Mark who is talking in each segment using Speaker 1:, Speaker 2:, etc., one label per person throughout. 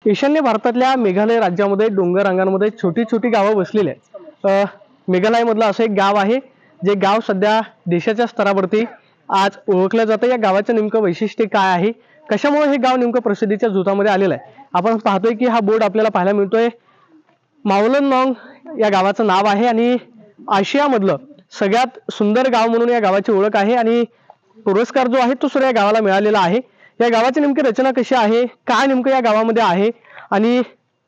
Speaker 1: ईशान्य भारतातल्या मेघालय राज्यामध्ये डोंगर रांगांमध्ये छोटी छोटी गावं बसलेली आहेत। मेघालयमधलं असं एक गाव आहे जे गाव सध्या देशाच्या स्तरावरती आज ओळखलं जातं। या गावाचं नेमकं वैशिष्ट्य काय आहे, कशामुळे हे गाव नेमकं प्रसिद्धीच्या झोतामध्ये आलेलं आहे, आपण पाहतोय की हा बोर्ड आपल्याला पाहायला मिळतोय। मावलनोंग या गावाचं नाव आहे आणि आशियामधलं सगळ्यात सुंदर गाव म्हणून या गावाची ओळख आहे आणि पुरस्कार जो आहे तो सुद्धा या गावाला मिळालेला आहे। या गावाची नेमकी रचना कशी आहे, काय नेमकं या गावामध्ये आहे आणि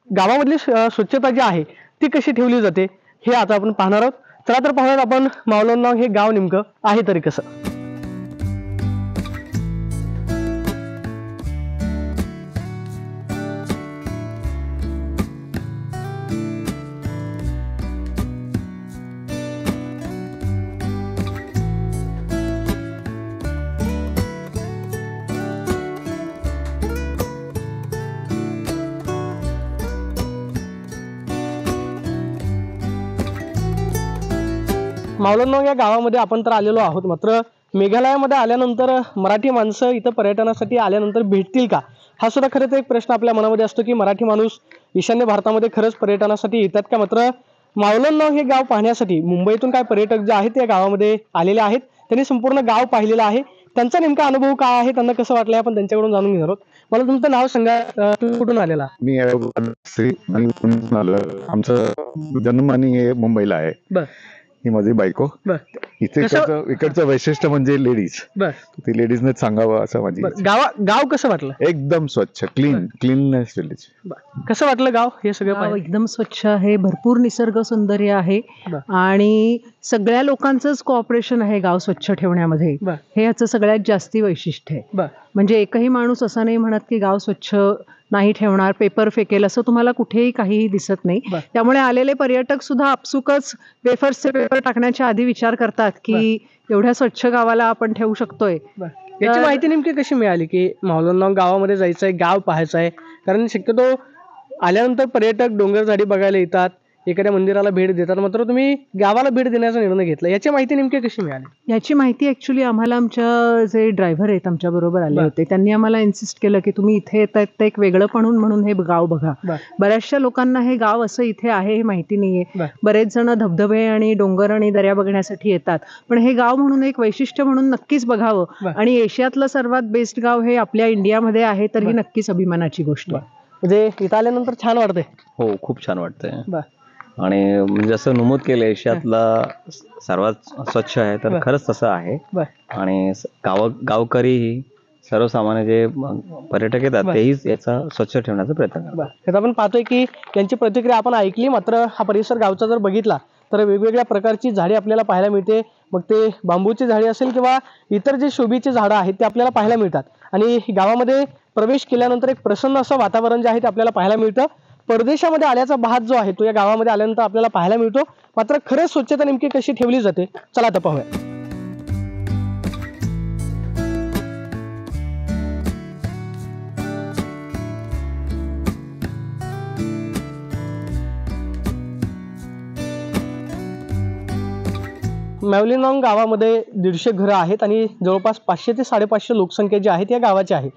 Speaker 1: गावामधली स्वच्छता जी आहे ती कशी ठेवली जाते हे आता आपण पाहणार आहोत। चला तर पाहूयात आपण मावलनोंग हे गाव नेमकं आहे तरी कसं। मावलनोंग या गावामध्ये आपण तर आलेलो आहोत, मात्र मेघालयामध्ये आल्यानंतर मराठी माणसं इथं पर्यटनासाठी आल्यानंतर भेटतील का, हा सुद्धा खरंच एक प्रश्न आपल्या मनामध्ये असतो की मराठी माणूस ईशान्य भारतामध्ये खरंच पर्यटनासाठी येतात का। मात्र मावलनोंग हे गाव पाहण्यासाठी मुंबईतून काय पर्यटक जे आहेत त्या गावामध्ये आलेले आहेत, त्यांनी संपूर्ण गाव पाहिलेलं आहे। त्यांचा नेमका अनुभव काय आहे, त्यांना कसं वाटलं आपण त्यांच्याकडून जाणून घेणार आहोत। मला तुमचं नाव सांगा, तुम्ही कुठून आलेला?
Speaker 2: मी आमचं जन्म आणि हे मुंबईला आहे।
Speaker 1: बर,
Speaker 2: ही माझी बायको। इथे इकडचं वैशिष्ट्य म्हणजे लेडीज, ती लेडीजनेच सांगावं असं माझी।
Speaker 1: गाव कसं वाटलं?
Speaker 2: एकदम स्वच्छ, क्लीननेस विलेज।
Speaker 1: कसं वाटलं गाव? हे सगळं
Speaker 3: एकदम स्वच्छ आहे, भरपूर निसर्ग सौंदर्य आहे आणि सगळ्या लोकांचंच कोऑपरेशन आहे गाव स्वच्छ ठेवण्यामध्ये, हे याचं सगळ्यात जास्ती वैशिष्ट्य आहे। म्हणजे एकही माणूस असा नाही म्हणत की गाव स्वच्छ नाही ठेवणार, पेपर फेकेल, असं तुम्हाला कुठेही काहीही दिसत नाही। त्यामुळे आलेले पर्यटक सुद्धा आपसुकच वेफर्सचे पेपर टाकण्याच्या आधी विचार करतात की एवढ्या स्वच्छ गावाला आपण ठेवू शकतोय।
Speaker 1: याची माहिती नेमकी कशी मिळाली की मावलनोंग गावामध्ये जायचंय, गाव पाहायचंय? कारण शक्यतो आल्यानंतर पर्यटक डोंगर झाडी बघायला येतात, एखाद्या मंदिराला भेट देतात, मात्र तुम्ही गावाला भेट देण्याचा निर्णय घेतला, याची माहिती नेमकी कशी मिळाली?
Speaker 3: याची माहिती ऍक्च्युली आम्हाला आमच्या जे ड्रायव्हर आहेत आमच्या बरोबर आले होते, त्यांनी आम्हाला इन्सिस्ट केलं की तुम्ही इथे येतायत तर एक वेगळं म्हणून हे गाव बघा। बऱ्याचशा लोकांना हे गाव असं इथे आहे हे माहिती नाहीये। बरेच जण धबधबे आणि डोंगर आणि दर्या बघण्यासाठी येतात, पण हे गाव म्हणून एक वैशिष्ट्य म्हणून नक्कीच बघावं। आणि एशियातलं सर्वात बेस्ट गाव हे आपल्या इंडियामध्ये आहे, तर ही नक्कीच अभिमानाची गोष्ट आहे।
Speaker 1: म्हणजे इथं आल्यानंतर छान वाटतंय?
Speaker 4: हो, खूप छान वाटतंय। आणि म्हणजे असं नमूद केलं एशियातला सर्वात स्वच्छ आहे, तर खरंच तसं आहे। आणि गावकरी सर्वसामान्य जे पर्यटक येतात तेही याचा स्वच्छ ठेवण्याचा प्रयत्न करतात।
Speaker 1: आपण पाहतोय की त्यांची प्रतिक्रिया आपण ऐकली, मात्र हा परिसर गावचा जर बघितला तर वेगवेगळ्या प्रकारची झाडे आपल्याला पाहायला मिळते, मग ते बांबूची झाडे असेल किंवा इतर जे शोभीची झाडं आहेत ते आपल्याला पाहायला मिळतात। आणि गावामध्ये प्रवेश केल्यानंतर एक प्रसन्न असं वातावरण जे आहे ते आपल्याला पाहायला मिळतं। परदेशामध्ये आल्याचा भात जो आहे तो या गावामध्ये आल्यानंतर आपल्याला पाहायला मिळतो, मात्र खरंच स्वच्छता नेमकी कशी ठेवली जाते चला आता पाहूया। मावलनोंग गावामध्ये 150 घरं आहेत आणि जवळपास 500 ते 550 लोकसंख्या जी आहे या गावाची आहे।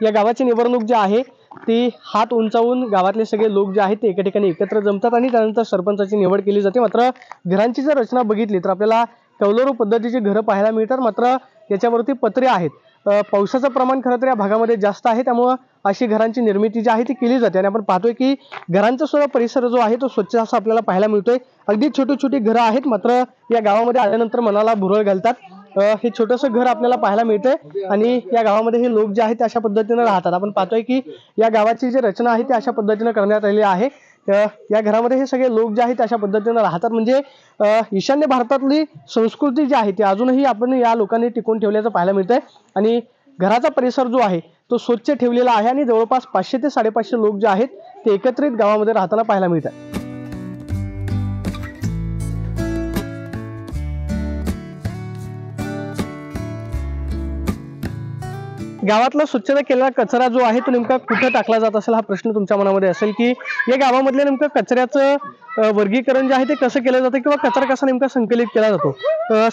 Speaker 1: या गावाची निवडणूक जी आहे ती हात उंचावून गावातले सगळे लोक जे आहेत ते एका ठिकाणी एकत्र जमतात आणि त्यानंतर सरपंचाची निवड केली जाते। मात्र घरांची जर रचना बघितली तर आपल्याला कौलारू पद्धतीची घरं पाहायला मिळतात, मात्र याच्यावरती पत्रे आहेत। पावसाचं प्रमाण खरं तर या भागामध्ये जास्त आहे, त्यामुळं अशी घरांची निर्मिती जी आहे ती केली जाते। आणि आपण पाहतोय की घरांचा सुद्धा परिसर जो आहे तो स्वच्छ असा आपल्याला पाहायला मिळतोय। अगदी छोटी छोटी घरं आहेत, मात्र या गावामध्ये आल्यानंतर मनाला भुरळ घालतात। हे छोटंसं घर आपल्याला पाहायला मिळतंय आणि या गावामध्ये हे लोक जे आहेत ते अशा पद्धतीने राहतात। आपण पाहतोय की या गावाची जी रचना आहे ती अशा पद्धतीने करण्यात आलेली आहे। या घरामध्ये हे सगळे लोक जे आहेत अशा पद्धतीने राहतात। म्हणजे ईशान्य भारतातली संस्कृती जी आहे ती अजूनही आपण या लोकांनी टिकवून ठेवल्याचं पाहायला मिळतंय। आणि घराचा परिसर जो आहे तो स्वच्छ ठेवलेला आहे आणि जवळपास 500 ते 550 लोक जे आहेत ते एकत्रित गावामध्ये राहताना पाहायला मिळतात। गावातला स्वच्छता केलेला कचरा जो आहे तो नेमका कुठे टाकला जात असेल हा प्रश्न तुमच्या मनामध्ये असेल की या गावामधल्या नेमकं कचऱ्याचं वर्गीकरण जे आहे ते कसं केलं जातं किंवा कचरा कसा नेमका संकलित केला जातो।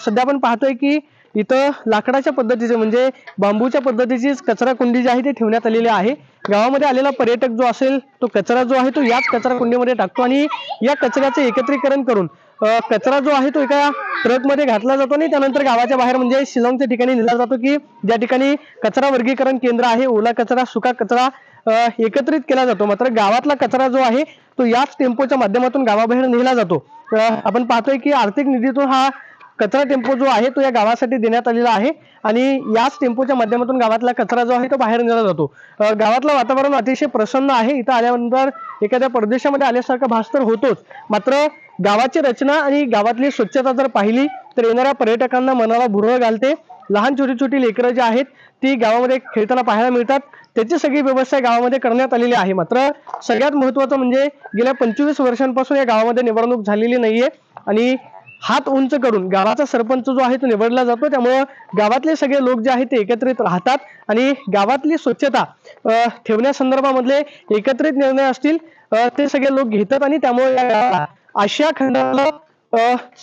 Speaker 1: सध्या आपण पाहतोय की इथं लाकडाच्या पद्धतीचे म्हणजे बांबूच्या पद्धतीचीच कचरा कुंडी जी आहे ती ठेवण्यात आलेली आहे गावामध्ये आलेला पर्यटक जो असेल तो कचरा जो आहे तो याच कचरा कुंडीमध्ये टाकतो आणि या कचऱ्याचे एकत्रीकरण करून कचरा जो आहे तो एका ट्रकमध्ये घातला जातो आणि त्यानंतर गावाच्या बाहेर म्हणजे शिलाँगच्या ठिकाणी नेला जातो की ज्या ठिकाणी कचरा वर्गीकरण केंद्र आहे, ओला कचरा सुका कचरा एकत्रित केला जातो. मात्र गावातला कचरा जो आहे तो याच टेम्पोच्या माध्यमातून गावाबाहेर नेला जातो. आपण पाहतोय की आर्थिक निधीतून हा कचरा टेम्पो जो आहे तो या गावासाठी देण्यात आलेला आहे आणि याच टेम्पोच्या माध्यमातून गावातला कचरा जो आहे तो बाहेर नेला जातो. गावातलं वातावरण अतिशय प्रसन्न आहे. इथं आल्यानंतर एखाद्या परदेशामध्ये आल्यासारखा भास तर होतोच, मात्र गावाची रचना आणि गावातली स्वच्छता जर पाहिली तर येणाऱ्या पर्यटकांना मनाला भुरळ घालते. लहान छोटी छोटी लेकरं जी आहेत ती गावामध्ये खेळताना पाहायला मिळतात. त्याची सगळी व्यवस्था गावामध्ये करण्यात आलेली आहे. मात्र सगळ्यात महत्त्वाचं म्हणजे गेल्या 25 वर्षांपासून या गावामध्ये निवडणूक झालेली नाहीये आणि हात उंच करून गावाचा सरपंच जो आहे तो निवडला जातो. त्यामुळं गावातले सगळे लोक जे आहेत ते एकत्रित राहतात आणि गावातली स्वच्छता ठेवण्यासंदर्भामधले एकत्रित निर्णय असतील ते सगळे लोक घेतात आणि त्यामुळे या गावाला आशिया खंडाला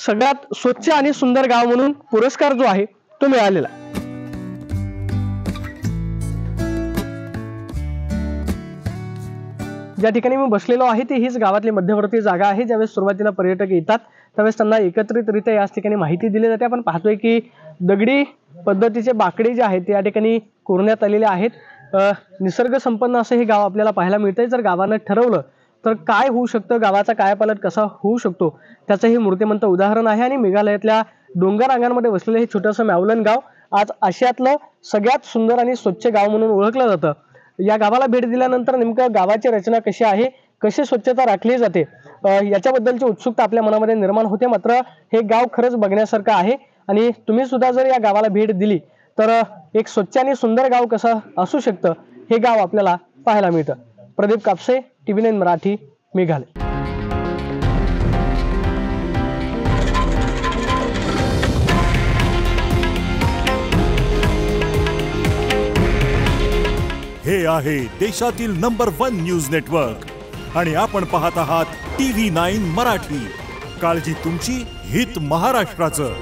Speaker 1: सगळ्यात स्वच्छ आणि सुंदर गाव म्हणून पुरस्कार जो आहे तो मिळालेला. ज्या ठिकाणी मी बसलेलो आहे ती हीच गावातली मध्यवर्ती जागा आहे. ज्यावेळेस सुरुवातीला पर्यटक येतात त्यावेळेस त्यांना एकत्रितरित्या याच ठिकाणी माहिती दिली जाते. आपण पाहतोय की दगडी पद्धतीचे बाकडे जे आहेत या ठिकाणी कोरण्यात आलेले आहेत. निसर्ग संपन्न असं हे गाव आपल्याला पाहायला मिळतंय. जर गावानं ठरवलं तर काय होऊ शकतं, गावाचा कायापालट कसा होऊ शकतो त्याचं हे मूर्तिमंत उदाहरण आहे. आणि मेघालयातल्या डोंगर रांगांमध्ये वसलेलं हे छोटंसं मॅवलन गाव आज आशियातलं सगळ्यात सुंदर आणि स्वच्छ गाव म्हणून ओळखलं जातं. या गावाला भेट दिल्यानंतर नेमकं गावाची रचना कशी आहे, कशी स्वच्छता राखली जाते याच्याबद्दलची उत्सुकता आपल्या मनामध्ये निर्माण होते. मात्र हे गाव खरंच बघण्यासारखं आहे आणि तुम्ही सुद्धा जर या गावाला भेट दिली तर एक स्वच्छ आणि सुंदर गाव कसं असू शकतं हे गाव आपल्याला पाहायला मिळतं. प्रदीप कापसे, TV9 मराठी, मेघालय.
Speaker 5: हे आहे देशातील नंबर 1 न्यूज नेटवर्क आणि आपण पाहत आहात TV9 मराठी. काळजी तुमची, हित महाराष्ट्राचं.